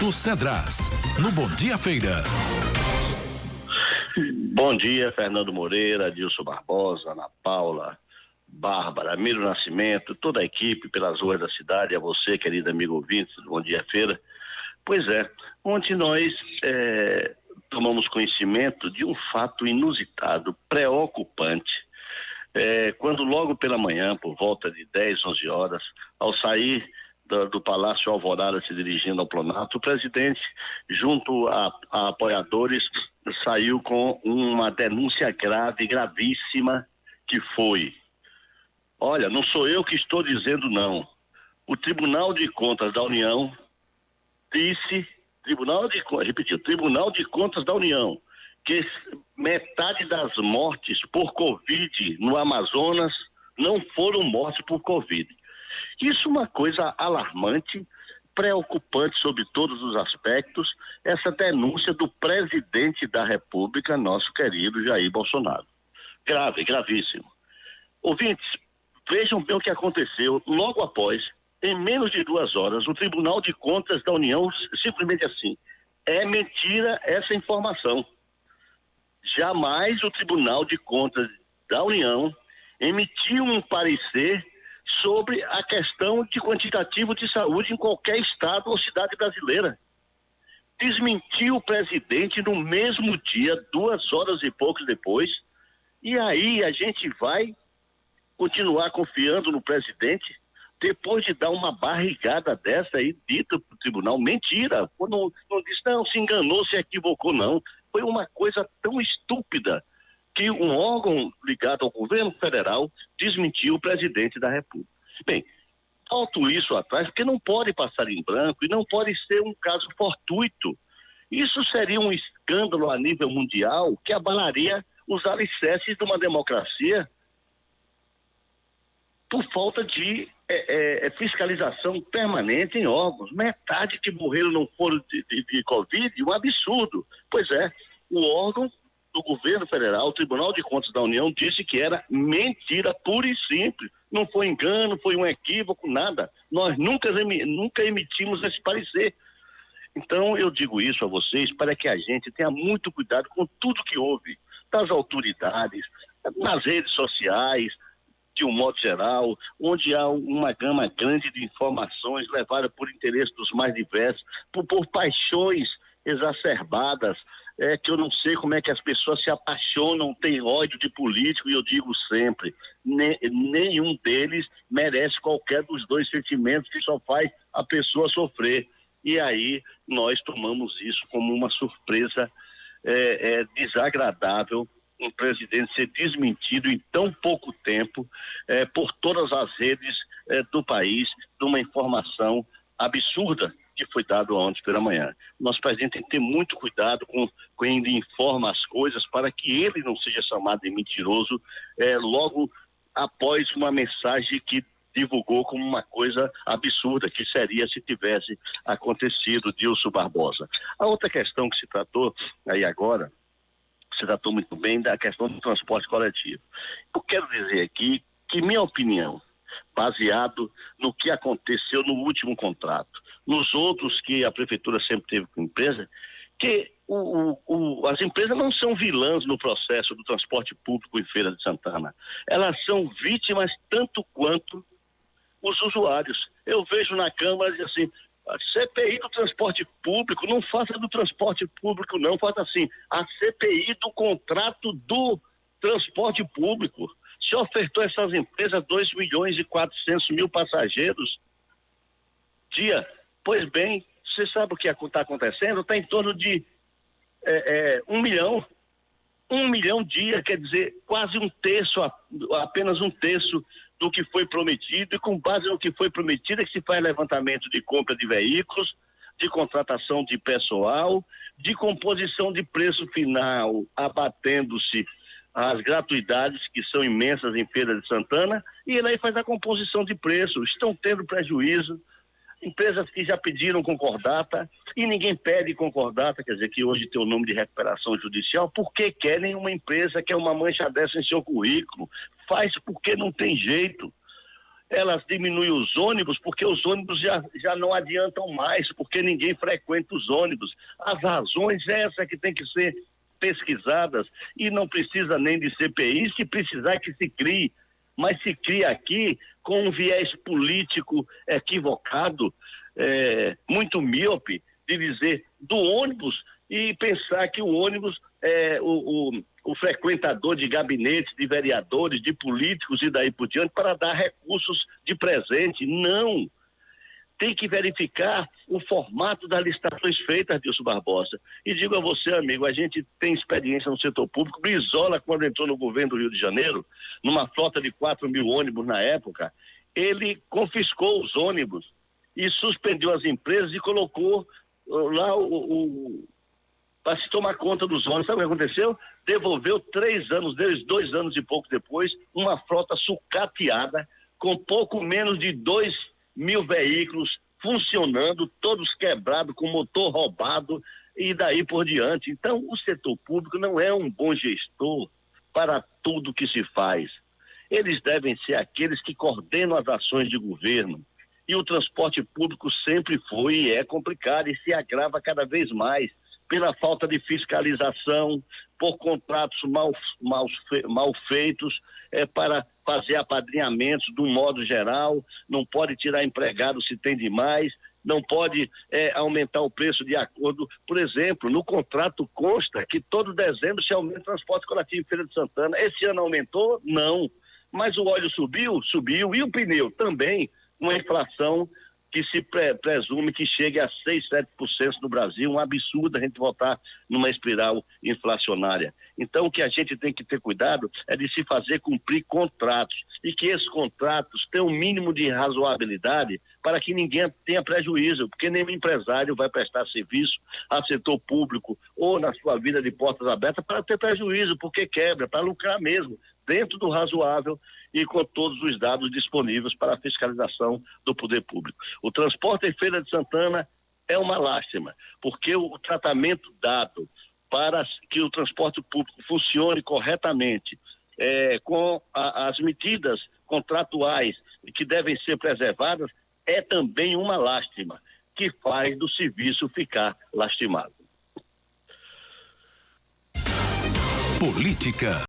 Oferecimento Cedras, no Bom Dia Feira. Bom dia, Fernando Moreira, Dilson Barbosa, Ana Paula, Bárbara, Miro Nascimento, toda a equipe pelas ruas da cidade, a você, querido amigo ouvinte do Bom Dia Feira. Pois é, ontem nós tomamos conhecimento de um fato inusitado, preocupante, quando logo pela manhã, por volta de 10, 11 horas, ao sair do Palácio Alvorada se dirigindo ao Planalto, o presidente, junto a apoiadores, saiu com uma denúncia grave, gravíssima, que foi: olha, não sou eu que estou dizendo não. O Tribunal de Contas da União disse, Tribunal de Contas da União, que metade das mortes por Covid no Amazonas não foram mortes por Covid. Isso é uma coisa alarmante, preocupante sob todos os aspectos, essa denúncia do presidente da República, nosso querido Jair Bolsonaro. Grave, gravíssimo. Ouvintes, vejam bem o que aconteceu logo após, em menos de 2 horas, o Tribunal de Contas da União, simplesmente assim: é mentira essa informação. Jamais o Tribunal de Contas da União emitiu um parecer sobre a questão de quantitativo de saúde em qualquer estado ou cidade brasileira. Desmentiu o presidente no mesmo dia, 2 horas e poucos depois, e aí a gente vai continuar confiando no presidente depois de dar uma barrigada dessa aí dita para o tribunal? Mentira, não disse, não, se enganou, se equivocou, não. Foi uma coisa tão estúpida que um órgão ligado ao governo federal desmentiu o presidente da República. Bem, falto isso atrás, porque não pode passar em branco e não pode ser um caso fortuito. Isso seria um escândalo a nível mundial que abalaria os alicerces de uma democracia por falta de fiscalização permanente em órgãos. Metade que morreram não foram de Covid, um absurdo. Pois é, o órgão do governo federal, o Tribunal de Contas da União, disse que era mentira pura e simples. Não foi engano, foi um equívoco, nada. Nós nunca emitimos esse parecer. Então, eu digo isso a vocês para que a gente tenha muito cuidado com tudo que houve, das autoridades, nas redes sociais, de um modo geral, onde há uma gama grande de informações levadas por interesse dos mais diversos, por paixões exacerbadas, que eu não sei como é que as pessoas se apaixonam, têm ódio de político, e eu digo sempre, nenhum deles merece qualquer dos dois sentimentos, que só faz a pessoa sofrer. E aí nós tomamos isso como uma surpresa desagradável, um presidente ser desmentido em tão pouco tempo por todas as redes do país, de uma informação absurda que foi dado ontem pela manhã. Nosso presidente tem que ter muito cuidado com quem ele informa as coisas para que ele não seja chamado de mentiroso logo após uma mensagem que divulgou como uma coisa absurda, que seria se tivesse acontecido, Dilson Barbosa. A outra questão que se tratou aí agora, se tratou muito bem da questão do transporte coletivo. Eu quero dizer aqui que minha opinião, baseado no que aconteceu no último contrato, nos outros que a prefeitura sempre teve com a empresa, que as empresas não são vilãs no processo do transporte público em Feira de Santana. Elas são vítimas tanto quanto os usuários. Eu vejo na Câmara assim: a CPI do transporte público, não faça do transporte público, não, faça assim, a CPI do contrato do transporte público. Se ofertou a essas empresas 2.400.000 passageiros dia. Pois bem, você sabe o que está acontecendo? Está em torno de 1 milhão. 1 milhão dia, quer dizer, quase um terço, apenas um terço do que foi prometido, e com base no que foi prometido é que se faz levantamento de compra de veículos, de contratação de pessoal, de composição de preço final, abatendo-se as gratuidades que são imensas em Feira de Santana, e ele aí faz a composição de preço. Estão tendo prejuízo, empresas que já pediram concordata e ninguém pede concordata, quer dizer que hoje tem o nome de recuperação judicial, porque querem uma empresa que é uma mancha dessa em seu currículo, faz porque não tem jeito. elas diminuem os ônibus, porque os ônibus já não adiantam mais, porque ninguém frequenta os ônibus. As razões essas que tem que ser pesquisadas, e não precisa nem de CPI, se precisar que se crie, mas se cria aqui com um viés político equivocado, muito míope, de dizer do ônibus e pensar que o ônibus é o frequentador de gabinetes, de vereadores, de políticos e daí por diante para dar recursos de presente. Não! Tem que verificar o formato das licitações feitas, Dilson Barbosa. E digo a você, amigo, a gente tem experiência no setor público. Brizola, quando entrou no governo do Rio de Janeiro, numa frota de 4.000 ônibus na época, ele confiscou os ônibus e suspendeu as empresas e colocou lá para se tomar conta dos ônibus. Sabe o que aconteceu? Devolveu 3 anos, 2 anos e pouco depois, uma frota sucateada com pouco menos de 2.000 veículos funcionando, todos quebrados, com motor roubado e daí por diante. Então, o setor público não é um bom gestor para tudo que se faz. Eles devem ser aqueles que coordenam as ações de governo. E o transporte público sempre foi e é complicado e se agrava cada vez mais pela falta de fiscalização, por contratos mal feitos, para fazer apadrinhamentos de um modo geral, não pode tirar empregado se tem demais, não pode aumentar o preço de acordo. Por exemplo, no contrato consta que todo dezembro se aumenta o transporte coletivo em Feira de Santana. Esse ano aumentou? Não. Mas o óleo subiu? Subiu. E o pneu? Também. Uma inflação que se presume que chegue a 6, 7% no Brasil, um absurdo a gente voltar numa espiral inflacionária. Então, o que a gente tem que ter cuidado é de se fazer cumprir contratos e que esses contratos tenham um mínimo de razoabilidade para que ninguém tenha prejuízo, porque nenhum empresário vai prestar serviço a setor público ou na sua vida de portas abertas para ter prejuízo, porque quebra, para lucrar mesmo, dentro do razoável e com todos os dados disponíveis para a fiscalização do poder público. O transporte em Feira de Santana é uma lástima, porque o tratamento dado para que o transporte público funcione corretamente, com as medidas contratuais que devem ser preservadas, é também uma lástima, que faz do serviço ficar lastimado. Política.